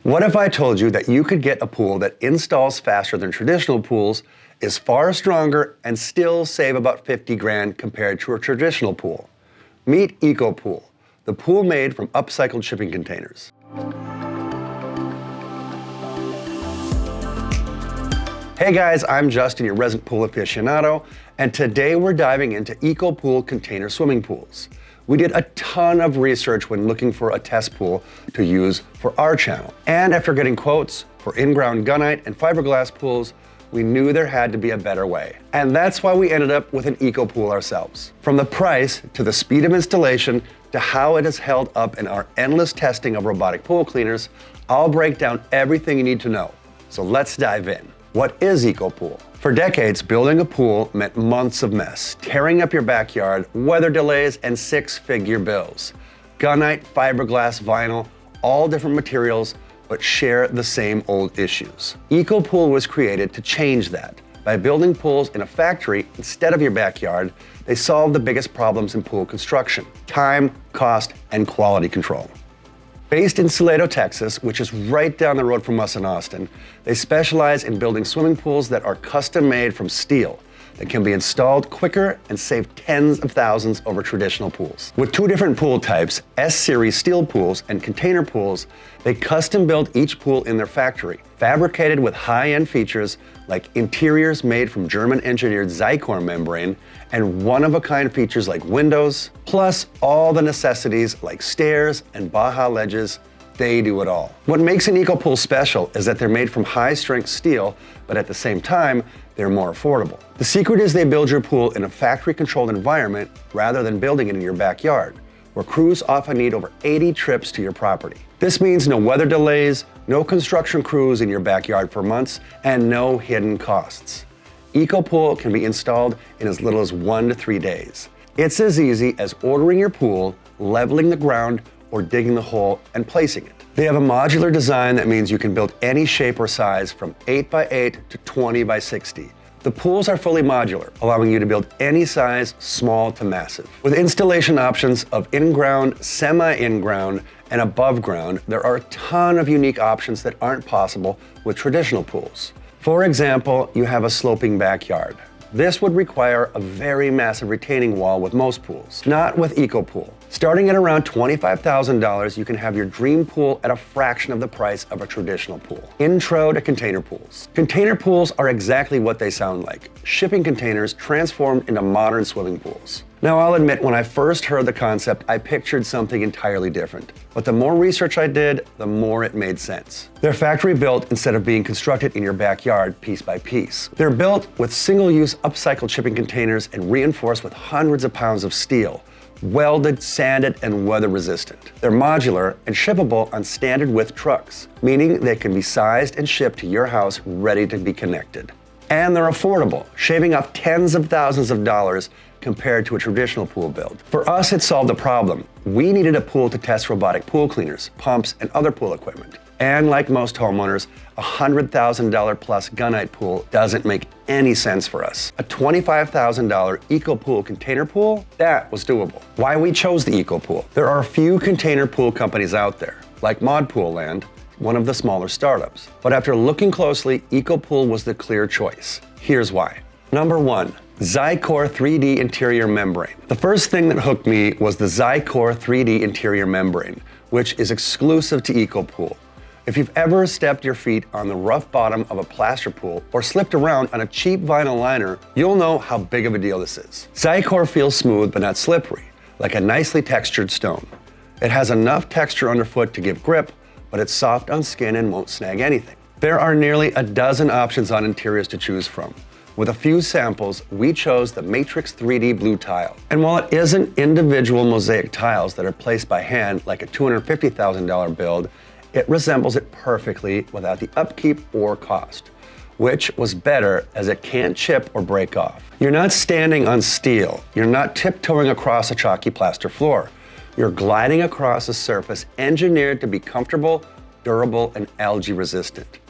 What if I told you that you could get a pool that installs faster than traditional pools, is far stronger, and still save about 50 grand compared to a traditional pool? Meet Ecopool, the pool made from upcycled shipping containers. Hey guys, I'm Justin, your resident pool aficionado, and today we're diving into Ecopool container swimming pools. We did a ton of research when looking for a test pool to use for our channel. And after getting quotes for in-ground gunite and fiberglass pools, we knew there had to be a better way. And that's why we ended up with an Ecopool ourselves. From the price to the speed of installation to how it has held up in our endless testing of robotic pool cleaners, I'll break down everything you need to know. So let's dive in. What is Ecopool? For decades, building a pool meant months of mess, tearing up your backyard, weather delays, and six-figure bills. Gunite, fiberglass, vinyl, all different materials, but share the same old issues. Ecopool was created to change that. By building pools in a factory instead of your backyard, they solve the biggest problems in pool construction: time, cost, and quality control. Based in Salado, Texas, which is right down the road from us in Austin, they specialize in building swimming pools that are custom made from steel, that can be installed quicker and save tens of thousands over traditional pools. With two different pool types, S-Series steel pools and container pools, they custom build each pool in their factory, fabricated with high-end features like interiors made from German-engineered Zycore membrane and one-of-a-kind features like windows, plus all the necessities like stairs and Baja ledges. They do it all. What makes an Ecopool special is that they're made from high-strength steel, but at the same time, they're more affordable. The secret is they build your pool in a factory-controlled environment rather than building it in your backyard, where crews often need over 80 trips to your property. This means no weather delays, no construction crews in your backyard for months, and no hidden costs. Ecopool can be installed in as little as 1 to 3 days. It's as easy as ordering your pool, leveling the ground, or digging the hole and placing it. They have a modular design that means you can build any shape or size from 8x8 to 20x60. The pools are fully modular, allowing you to build any size, small to massive. With installation options of in-ground, semi-in-ground, and above ground, there are a ton of unique options that aren't possible with traditional pools. For example, you have a sloping backyard. This would require a very massive retaining wall with most pools, not with Ecopool. Starting at around $25,000, you can have your dream pool at a fraction of the price of a traditional pool. Intro to container pools. Container pools are exactly what they sound like: shipping containers transformed into modern swimming pools. Now, I'll admit, when I first heard the concept, I pictured something entirely different. But the more research I did, the more it made sense. They're factory built instead of being constructed in your backyard piece by piece. They're built with single-use upcycled shipping containers and reinforced with hundreds of pounds of steel, welded, sanded, and weather resistant. They're modular and shippable on standard width trucks, meaning they can be sized and shipped to your house ready to be connected. And they're affordable, shaving off tens of thousands of dollars compared to a traditional pool build. For us, it solved a problem. We needed a pool to test robotic pool cleaners, pumps, and other pool equipment. And like most homeowners, a $100,000 plus gunite pool doesn't make any sense for us. A $25,000 Ecopool container pool, that was doable. Why we chose the Ecopool? There are a few container pool companies out there, like Mod Pool Land, one of the smaller startups. But after looking closely, Ecopool was the clear choice. Here's why. Number one, Zycore 3D interior membrane. The first thing that hooked me was the Zycore 3D interior membrane, which is exclusive to Ecopool. If you've ever stepped your feet on the rough bottom of a plaster pool or slipped around on a cheap vinyl liner, you'll know how big of a deal this is. Zycore feels smooth but not slippery, like a nicely textured stone. It has enough texture underfoot to give grip, but it's soft on skin and won't snag anything. There are nearly a dozen options on interiors to choose from. With a few samples, we chose the Matrix 3D blue tile. And while it isn't individual mosaic tiles that are placed by hand like a $250,000 build, it resembles it perfectly without the upkeep or cost, which was better as it can't chip or break off. You're not standing on steel. You're not tiptoeing across a chalky plaster floor. You're gliding across a surface engineered to be comfortable, durable, and algae resistant.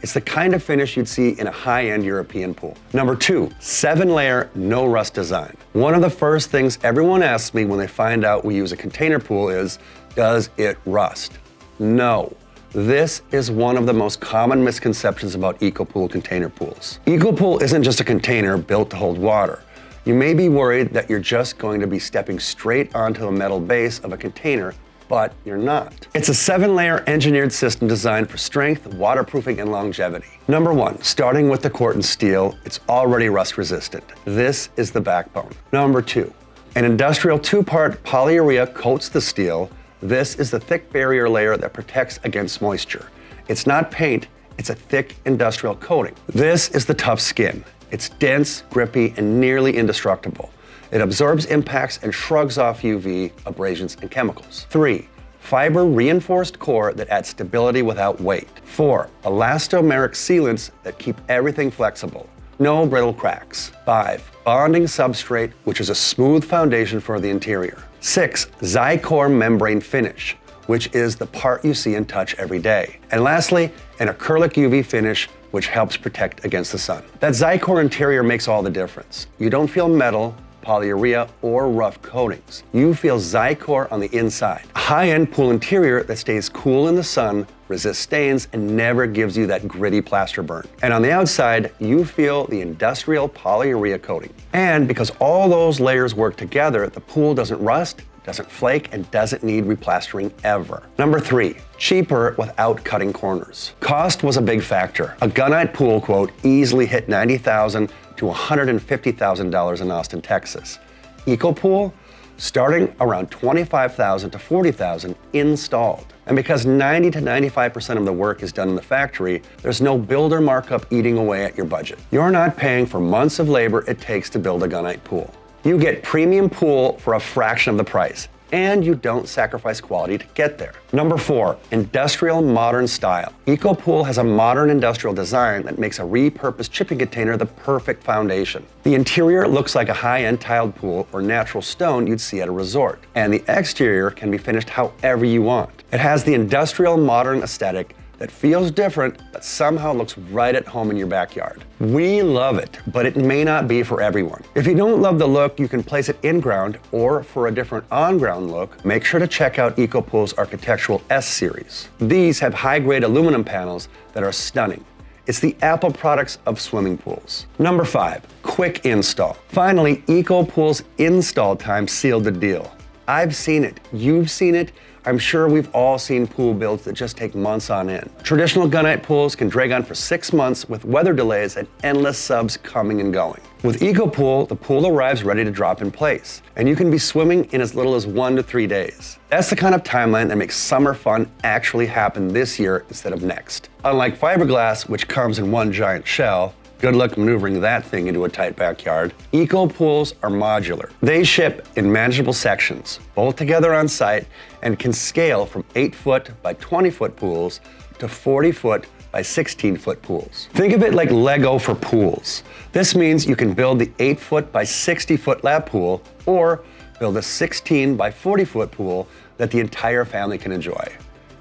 It's the kind of finish you'd see in a high-end European pool. Number two, 7-layer, no rust design. One of the first things everyone asks me when they find out we use a container pool is, does it rust? No. This is one of the most common misconceptions about Ecopool container pools. Ecopool isn't just a container built to hold water. You may be worried that you're just going to be stepping straight onto the metal base of a container, but you're not. It's a 7-layer engineered system designed for strength, waterproofing, and longevity. Number 1, starting with the Corten steel, it's already rust resistant. This is the backbone. Number 2, an industrial 2-part polyurea coats the steel. This is the thick barrier layer that protects against moisture. It's not paint, it's a thick industrial coating. This is the tough skin. It's dense, grippy, and nearly indestructible. It absorbs impacts and shrugs off UV, abrasions, and chemicals. 3, fiber reinforced core that adds stability without weight. 4, elastomeric sealants that keep everything flexible. No brittle cracks. 5, bonding substrate, which is a smooth foundation for the interior. 6, Zycore membrane finish, which is the part you see and touch every day. And lastly, an acrylic UV finish, which helps protect against the sun. That Zycore interior makes all the difference. You don't feel metal, polyurea, or rough coatings. You feel Zycore on the inside. A high-end pool interior that stays cool in the sun, resists stains, and never gives you that gritty plaster burn. And on the outside, you feel the industrial polyurea coating. And because all those layers work together, the pool doesn't rust, doesn't flake, and doesn't need replastering ever. Number 3, cheaper without cutting corners. Cost was a big factor. A gunite pool quote easily hit $90,000 to $150,000 in Austin, Texas. Ecopool, starting around $25,000 to $40,000 installed. And because 90 to 95% of the work is done in the factory, there's no builder markup eating away at your budget. You're not paying for months of labor it takes to build a gunite pool. You get premium pool for a fraction of the price, and you don't sacrifice quality to get there. Number 4, industrial modern style. Ecopool has a modern industrial design that makes a repurposed shipping container the perfect foundation. The interior looks like a high-end tiled pool or natural stone you'd see at a resort, and the exterior can be finished however you want. It has the industrial modern aesthetic that feels different, but somehow looks right at home in your backyard. We love it, but it may not be for everyone. If you don't love the look, you can place it in-ground, or for a different on-ground look, make sure to check out Ecopool's architectural S-Series. These have high-grade aluminum panels that are stunning. It's the Apple products of swimming pools. Number 5, quick install. Finally, Ecopool's install time sealed the deal. I've seen it, you've seen it, I'm sure we've all seen pool builds that just take months on end. Traditional gunite pools can drag on for 6 months with weather delays and endless subs coming and going. With Ecopool, the pool arrives ready to drop in place, and you can be swimming in as little as 1 to 3 days. That's the kind of timeline that makes summer fun actually happen this year instead of next. Unlike fiberglass, which comes in one giant shell, good luck maneuvering that thing into a tight backyard. Ecopools are modular. They ship in manageable sections, both together on site, and can scale from 8-foot by 20-foot pools to 40-foot by 16-foot pools. Think of it like Lego for pools. This means you can build the 8-foot by 60-foot lap pool, or build a 16 by 40-foot pool that the entire family can enjoy.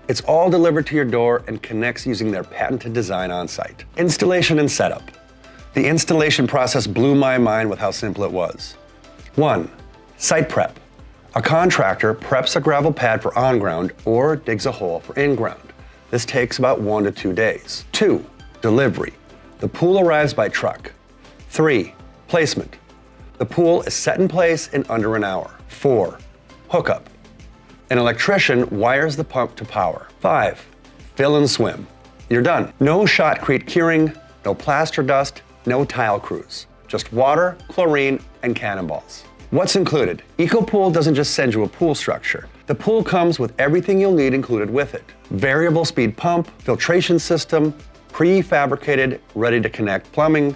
It's all delivered to your door and connects using their patented design on site. Installation and setup. The installation process blew my mind with how simple it was. 1, site prep. A contractor preps a gravel pad for on-ground or digs a hole for in-ground. This takes about 1 to 2 days. 2, delivery. The pool arrives by truck. 3, placement. The pool is set in place in under an hour. 4, hookup. An electrician wires the pump to power. 5, fill and swim. You're done. No shotcrete curing, no plaster dust, no tile crews. Just water, chlorine, and cannonballs. What's included? Ecopool doesn't just send you a pool structure. The pool comes with everything you'll need included with it. Variable speed pump, filtration system, prefabricated, ready to connect plumbing,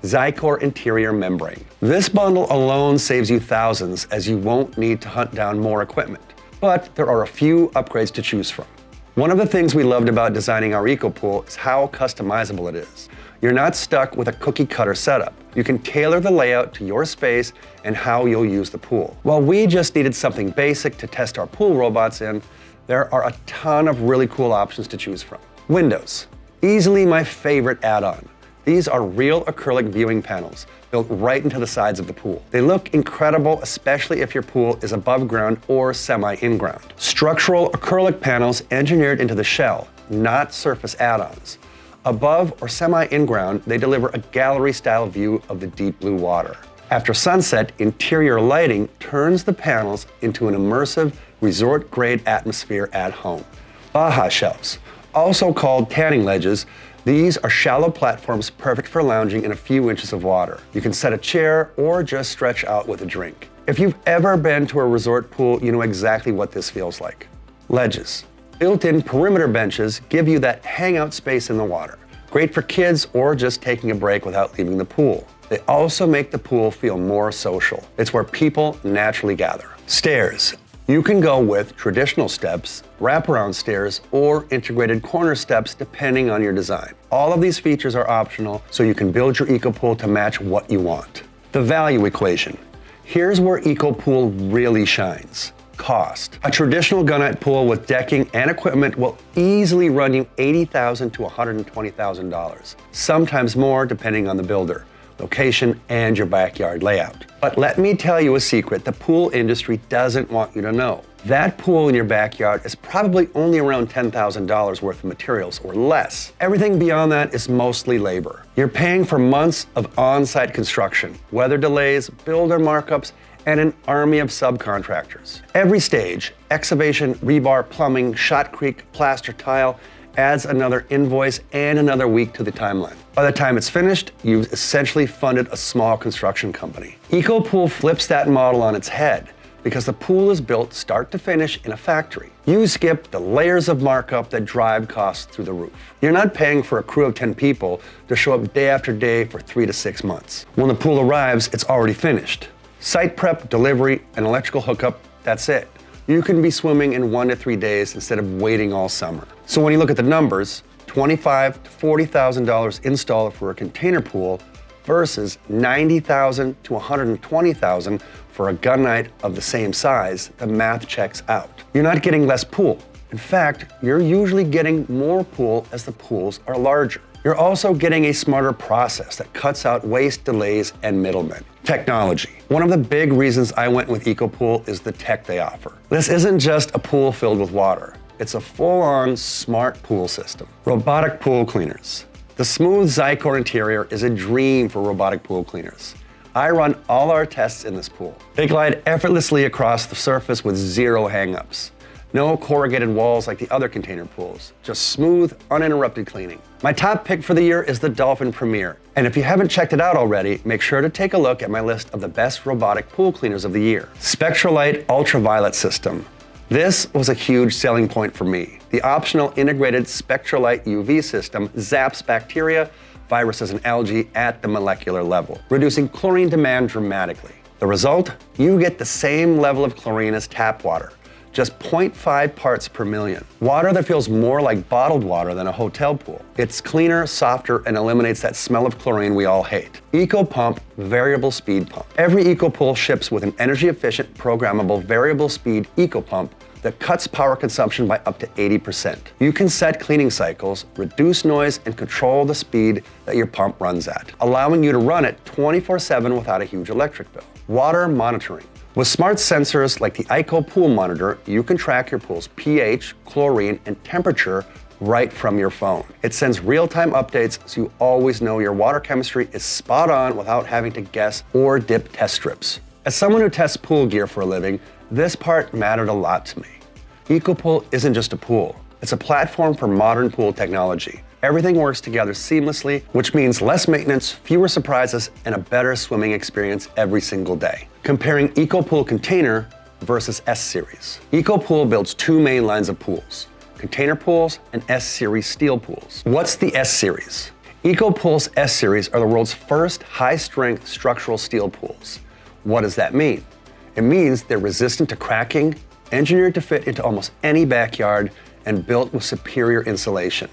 Zycore interior membrane. This bundle alone saves you thousands, as you won't need to hunt down more equipment. But there are a few upgrades to choose from. One of the things we loved about designing our Ecopool is how customizable it is. You're not stuck with a cookie-cutter setup. You can tailor the layout to your space and how you'll use the pool. While we just needed something basic to test our pool robots in, there are a ton of really cool options to choose from. Windows, easily my favorite add-on. These are real acrylic viewing panels built right into the sides of the pool. They look incredible, especially if your pool is above ground or semi-in-ground. Structural acrylic panels engineered into the shell, not surface add-ons. Above or semi-in-ground, they deliver a gallery-style view of the deep blue water. After sunset, interior lighting turns the panels into an immersive, resort-grade atmosphere at home. Baja Shelves, also called tanning ledges, these are shallow platforms perfect for lounging in a few inches of water. You can set a chair or just stretch out with a drink. If you've ever been to a resort pool, you know exactly what this feels like. Ledges. Built-in perimeter benches give you that hangout space in the water. Great for kids or just taking a break without leaving the pool. They also make the pool feel more social. It's where people naturally gather. Stairs. You can go with traditional steps, wraparound stairs, or integrated corner steps depending on your design. All of these features are optional, so you can build your Ecopool to match what you want. The value equation. Here's where Ecopool really shines. Cost. A traditional gunite pool with decking and equipment will easily run you $80,000 to $120,000, sometimes more depending on the builder, location, and your backyard layout. But let me tell you a secret the pool industry doesn't want you to know. That pool in your backyard is probably only around $10,000 worth of materials or less. Everything beyond that is mostly labor. You're paying for months of on-site construction, weather delays, builder markups, and an army of subcontractors. Every stage, excavation, rebar, plumbing, shotcrete, plaster, tile, adds another invoice and another week to the timeline. By the time it's finished, you've essentially funded a small construction company. Ecopool flips that model on its head because the pool is built start to finish in a factory. You skip the layers of markup that drive costs through the roof. You're not paying for a crew of 10 people to show up day after day for 3 to 6 months. When the pool arrives, it's already finished. Site prep, delivery, and electrical hookup, that's it. You can be swimming in 1 to 3 days instead of waiting all summer. So when you look at the numbers, $25,000 to $40,000 install for a container pool versus $90,000 to $120,000 for a gunite of the same size, the math checks out. You're not getting less pool. In fact, you're usually getting more pool as the pools are larger. You're also getting a smarter process that cuts out waste, delays, and middlemen. Technology. One of the big reasons I went with Ecopool is the tech they offer. This isn't just a pool filled with water. It's a full-on smart pool system. Robotic pool cleaners. The smooth Zycore interior is a dream for robotic pool cleaners. I run all our tests in this pool. They glide effortlessly across the surface with zero hang-ups. No corrugated walls like the other container pools, just smooth, uninterrupted cleaning. My top pick for the year is the Dolphin Premier. And if you haven't checked it out already, make sure to take a look at my list of the best robotic pool cleaners of the year. Spectralite Ultraviolet System. This was a huge selling point for me. The optional integrated Spectralite UV system zaps bacteria, viruses, and algae at the molecular level, reducing chlorine demand dramatically. The result? You get the same level of chlorine as tap water, just 0.5 parts per million. Water that feels more like bottled water than a hotel pool. It's cleaner, softer, and eliminates that smell of chlorine we all hate. EcoPump Variable Speed Pump. Every Ecopool ships with an energy-efficient, programmable variable speed EcoPump that cuts power consumption by up to 80%. You can set cleaning cycles, reduce noise, and control the speed that your pump runs at, allowing you to run it 24/7 without a huge electric bill. Water monitoring. With smart sensors like the Ecopool Monitor, you can track your pool's pH, chlorine, and temperature right from your phone. It sends real-time updates so you always know your water chemistry is spot on without having to guess or dip test strips. As someone who tests pool gear for a living, this part mattered a lot to me. Ecopool isn't just a pool. It's a platform for modern pool technology. Everything works together seamlessly, which means less maintenance, fewer surprises, and a better swimming experience every single day. Comparing Ecopool Container versus S-Series. Ecopool builds 2 main lines of pools, container pools and S-Series steel pools. What's the S-Series? Ecopool's S-Series are the world's first high-strength structural steel pools. What does that mean? It means they're resistant to cracking, engineered to fit into almost any backyard, and built with superior insulation.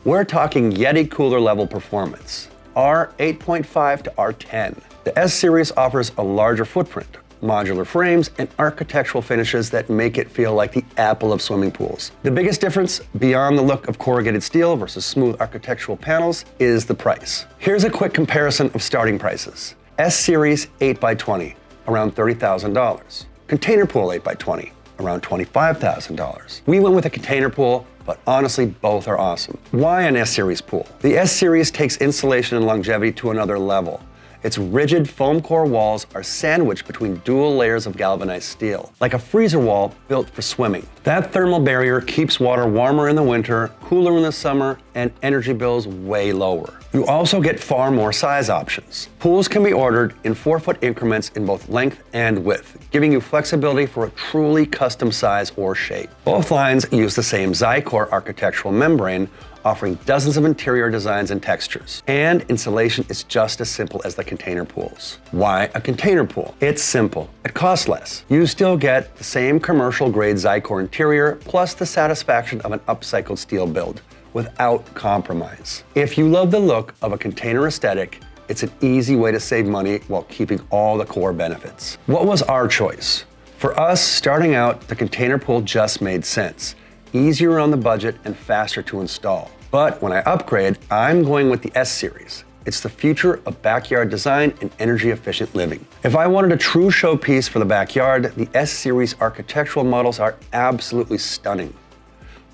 We're talking Yeti cooler level performance, R8.5 to R10. The S-Series offers a larger footprint, modular frames, and architectural finishes that make it feel like the Apple of swimming pools. The biggest difference, beyond the look of corrugated steel versus smooth architectural panels, is the price. Here's a quick comparison of starting prices. S-Series 8x20, around $30,000. Container pool 8x20, around $25,000. We went with a container pool, but honestly, both are awesome. Why an S-Series pool? The S-Series takes insulation and longevity to another level. Its rigid foam core walls are sandwiched between dual layers of galvanized steel, like a freezer wall built for swimming. That thermal barrier keeps water warmer in the winter, cooler in the summer, and energy bills way lower. You also get far more size options. Pools can be ordered in 4-foot increments in both length and width, giving you flexibility for a truly custom size or shape. Both lines use the same Zycore architectural membrane, offering dozens of interior designs and textures. And insulation is just as simple as the container pools. Why a container pool? It's simple. It costs less. You still get the same commercial grade Zycore interior, plus the satisfaction of an upcycled steel build, without compromise. If you love the look of a container aesthetic, it's an easy way to save money while keeping all the core benefits. What was our choice? For us, starting out, the container pool just made sense. Easier on the budget and faster to install. But when I upgrade, I'm going with the S-Series. It's the future of backyard design and energy-efficient living. If I wanted a true showpiece for the backyard, the S-Series architectural models are absolutely stunning.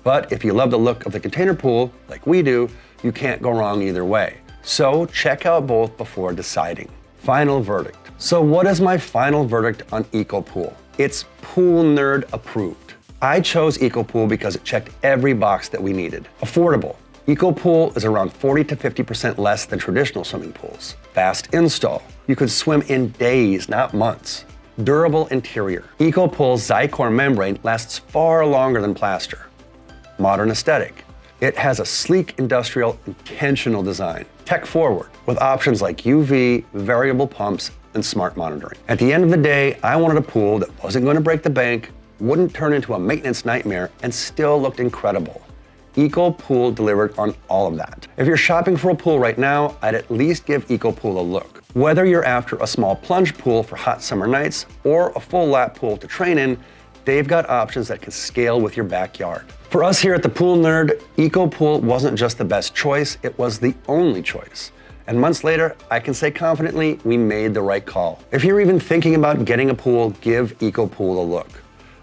But if you love the look of the container pool, like we do, you can't go wrong either way. So check out both before deciding. Final verdict. So what is my final verdict on Ecopool? It's Pool Nerd approved. I chose Ecopool because it checked every box that we needed. Affordable. Ecopool is around 40 to 50% less than traditional swimming pools. Fast install. You could swim in days, not months. Durable interior. Ecopool's Zycore membrane lasts far longer than plaster. Modern aesthetic. It has a sleek, industrial, intentional design. Tech forward, with options like UV, variable pumps, and smart monitoring. At the end of the day, I wanted a pool that wasn't going to break the bank, wouldn't turn into a maintenance nightmare, and still looked incredible. Ecopool delivered on all of that. If you're shopping for a pool right now, I'd at least give Ecopool a look. Whether you're after a small plunge pool for hot summer nights or a full lap pool to train in, they've got options that can scale with your backyard. For us here at the Pool Nerd, Ecopool wasn't just the best choice, it was the only choice. And months later, I can say confidently, we made the right call. If you're even thinking about getting a pool, give Ecopool a look.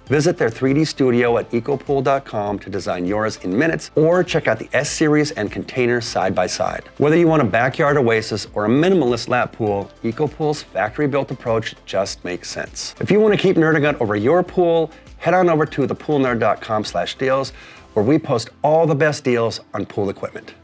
Visit their 3D studio at ecopool.com to design yours in minutes, or check out the S-Series and container side by side. Whether you want a backyard oasis or a minimalist lap pool, Ecopool's factory-built approach just makes sense. If you want to keep nerding out over your pool, head on over to thepoolnerd.com/deals, where we post all the best deals on pool equipment.